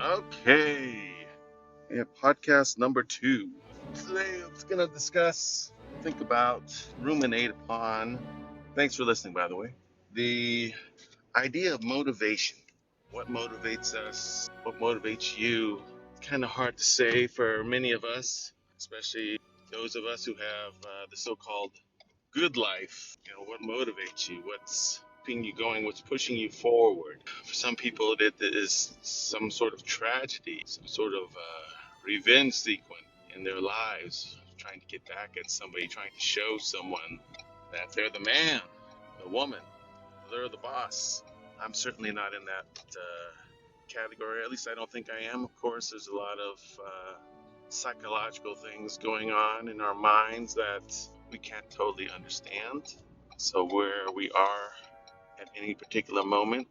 Okay, podcast number 2. Today it's going to think about, ruminate upon. Thanks for listening, by the way. The idea of motivation. What motivates us? What motivates you? Kind of hard to say for many of us, especially those of us who have the so-called good life. What motivates you? What's keeping you going? What's pushing you forward? For some people, it is some sort of tragedy, some sort of revenge sequence in their lives, trying to get back at somebody, trying to show someone that they're the man, the woman, they're the boss. I'm certainly not in that category. At least I don't think I am. Of course, there's a lot of psychological things going on in our minds that we can't totally understand. So where we are at any particular moment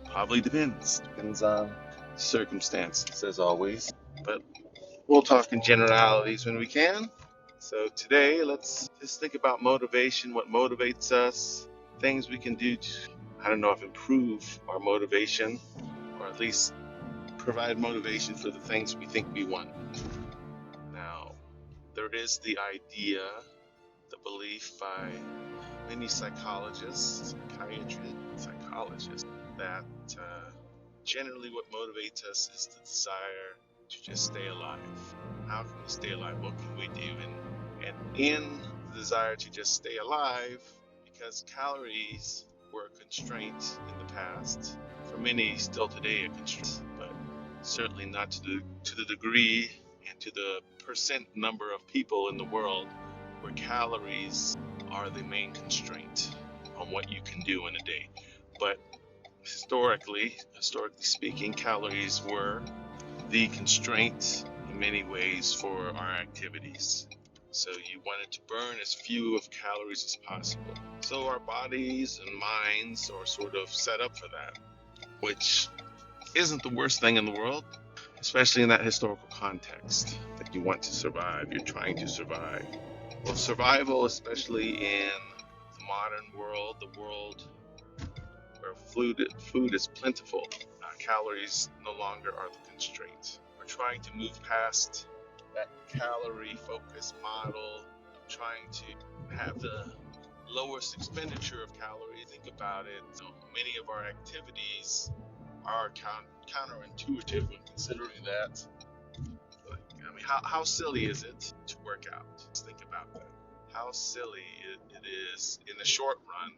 probably depends on circumstances, as always. But we'll talk in generalities when we can. So today, let's just think about motivation, what motivates us, things we can do to, I don't know if improve our motivation, or at least provide motivation for the things we think we want. Now, there is the idea, the belief by many psychologists, psychologists, that generally what motivates us is the desire to just stay alive. How can we stay alive? What can we do? And in the desire to just stay alive, because calories were a constraint in the past, for many still today a constraint, but certainly not to the degree and to the percent number of people in the world where calories are the main constraint on what you can do in a day. But historically speaking, calories were the constraint in many ways for our activities. So you wanted to burn as few of calories as possible. So our bodies and minds are sort of set up for that, which isn't the worst thing in the world, especially in that historical context that you want to survive, you're trying to survive. Well, survival, especially in the modern world, the world where food is plentiful, calories no longer are the constraint. We're trying to move past that calorie-focused model, trying to have the lowest expenditure of calories. Think about it. So many of our activities are counterintuitive when considering that. I mean, how silly is it to work out? Just think about that. How silly it is in the short run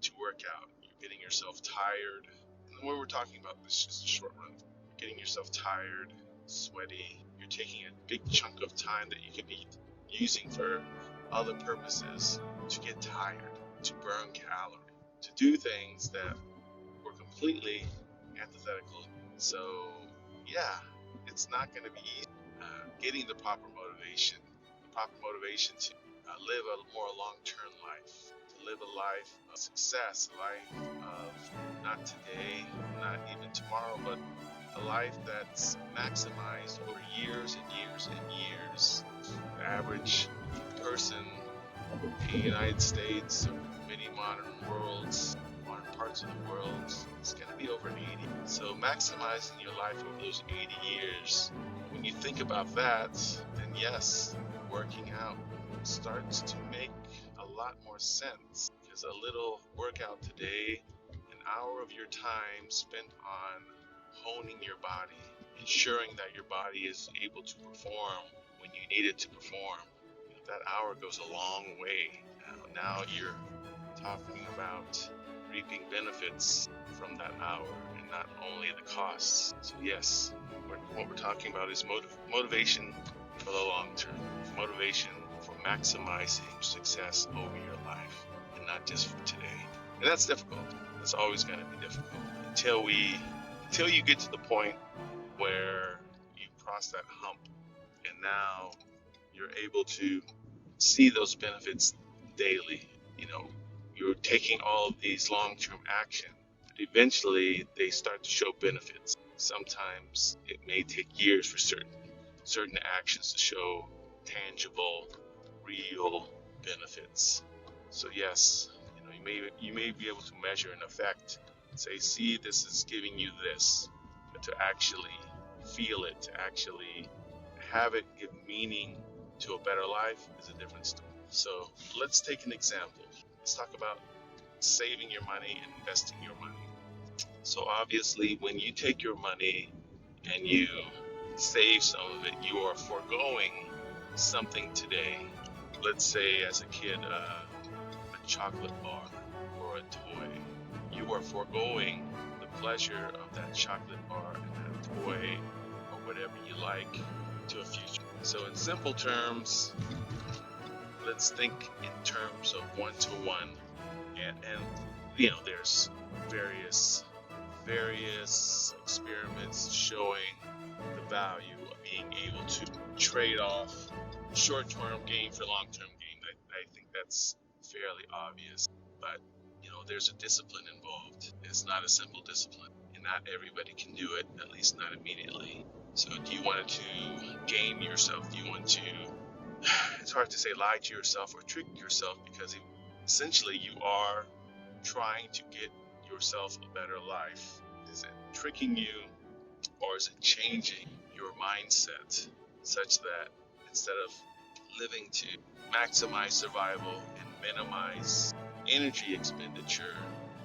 to work out. You're getting yourself tired. And what we're talking about is just a short run. You're getting yourself tired, sweaty. You're taking a big chunk of time that you could be using for other purposes to get tired, to burn calories, to do things that were completely antithetical. So, yeah, it's not going to be easy getting the proper motivation to live a more long-term life, to live a life of success, a life of not today, not even tomorrow, but a life that's maximized over years and years and years. The average person in the United States or many modern parts of the world is going to be over 80. So maximizing your life over those 80 years, when you think about that, then yes, working out starts to make a lot more sense, because a little workout today, an hour of your time spent on honing your body, ensuring that your body is able to perform when you need it to perform, that hour goes a long way. Now you're talking about reaping benefits from that hour and not only the costs. So yes, what we're talking about is motivation for the long term, motivation for maximizing success over your life and not just for today. And that's difficult. That's always going to be difficult until you get to the point where you cross that hump and now you're able to see those benefits daily. You're taking all of these long-term action, but eventually they start to show benefits. Sometimes it may take years for certain actions to show tangible, real benefits. So yes, you may be able to measure an effect and say, see, this is giving you this, but to actually feel it, to actually have it give meaning to a better life is a different story. So let's take an example. Let's talk about saving your money and investing your money. So obviously, when you take your money and you save some of it, you are foregoing something today. Let's say as a kid, a chocolate bar or a toy. You are foregoing the pleasure of that chocolate bar and that toy or whatever you like to a future. So in simple terms, let's think in terms of one-to-one, and there's various experiments showing the value of being able to trade off short-term gain for long-term gain. I think that's fairly obvious, but there's a discipline involved. It's not a simple discipline, and not everybody can do it, at least not immediately. So do you want to game yourself? Do you want to, it's hard to say lie to yourself or trick yourself, because essentially you are trying to get yourself a better life. Is it tricking you, or is it changing your mindset such that instead of living to maximize survival and minimize energy expenditure,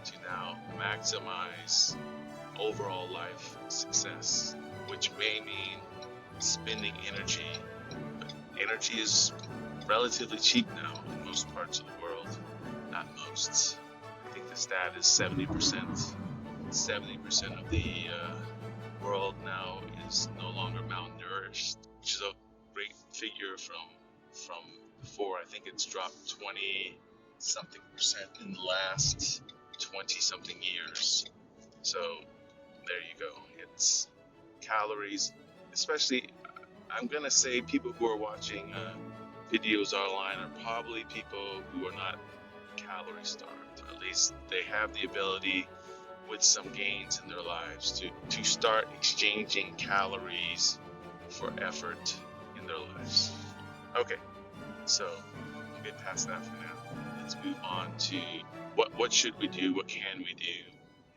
to now maximize overall life success, which may mean spending energy. But energy is relatively cheap now in most parts of the world. Not most. I think the stat is 70%. 70% of the world now is no longer malnourished, which is a great figure from before. I think it's dropped 20 something percent in the last 20 something years. So there you go. It's calories, especially, I'm gonna say people who are watching videos online are probably people who are not calorie starved. At least they have the ability, with some gains in their lives, to start exchanging calories for effort in their lives. Okay, so I'll get past that for now. Let's move on to what should we do, what can we do.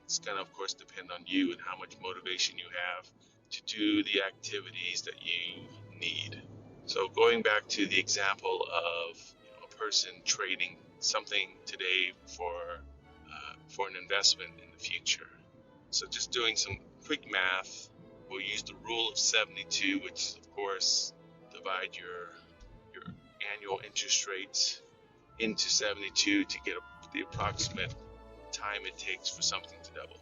It's going to, of course, depend on you and how much motivation you have to do the activities that you need. So going back to the example of a person trading something today for an investment in the future. So just doing some quick math, we'll use the rule of 72, which of course divide your annual interest rates into 72 to get the approximate time it takes for something to double.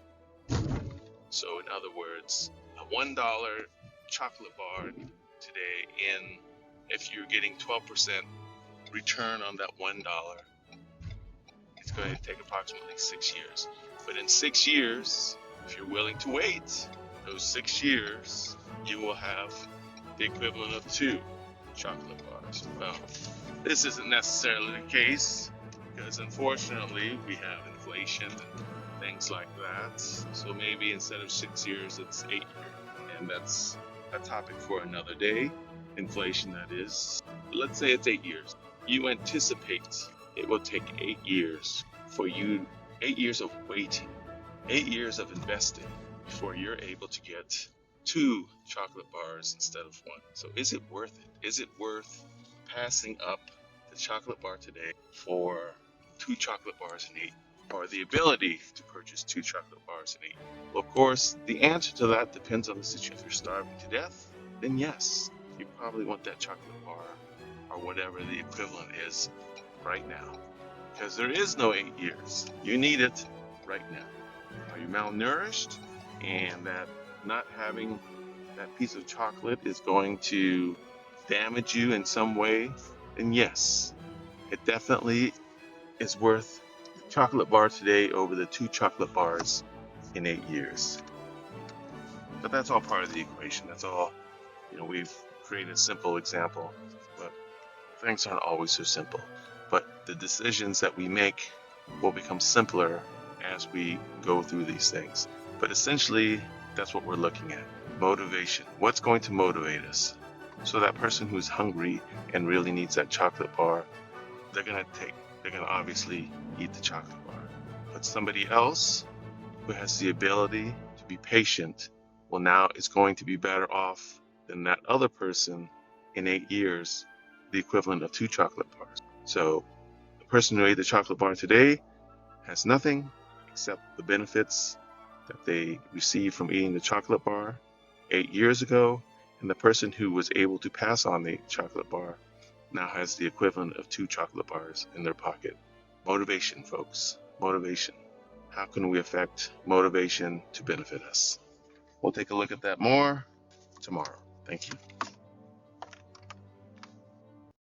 So in other words, a $1 chocolate bar today, if you're getting 12% return on that $1, it's going to take approximately 6 years. But in 6 years, if you're willing to wait those 6 years, you will have the equivalent of 2 chocolate bars. Well, this isn't necessarily the case, because unfortunately we have inflation and things like that. So maybe instead of 6 years, it's 8 years. And that's a topic for another day. Inflation, that is. Let's say it's 8 years. You anticipate it will take 8 years for you, 8 years of waiting, 8 years of investing before you're able to get 2 chocolate bars instead of 1. So is it worth it? Is it worth passing up the chocolate bar today for 2 chocolate bars in 8, or the ability to purchase 2 chocolate bars in 8? Well, of course, the answer to that depends on the situation. If you're starving to death, then yes, you probably want that chocolate bar or whatever the equivalent is right now, because there is no 8 years. You need it right now. Are you malnourished, and that not having that piece of chocolate is going to damage you in some way? Then yes, it definitely is worth the chocolate bar today over the 2 chocolate bars in 8 years. But that's all part of the equation. That's all. We've created a simple example, but things aren't always so simple. But the decisions that we make will become simpler as we go through these things. But essentially, that's what we're looking at. Motivation. What's going to motivate us? So that person who's hungry and really needs that chocolate bar, they're going to obviously eat the chocolate bar. But somebody else who has the ability to be patient well, now it's going to be better off than that other person in 8 years, the equivalent of 2 chocolate bars. So the person who ate the chocolate bar today has nothing except the benefits that they received from eating the chocolate bar 8 years ago, and the person who was able to pass on the chocolate bar now has the equivalent of 2 chocolate bars in their pocket. Motivation, folks. Motivation. How can we affect motivation to benefit us? We'll take a look at that more tomorrow. Thank you.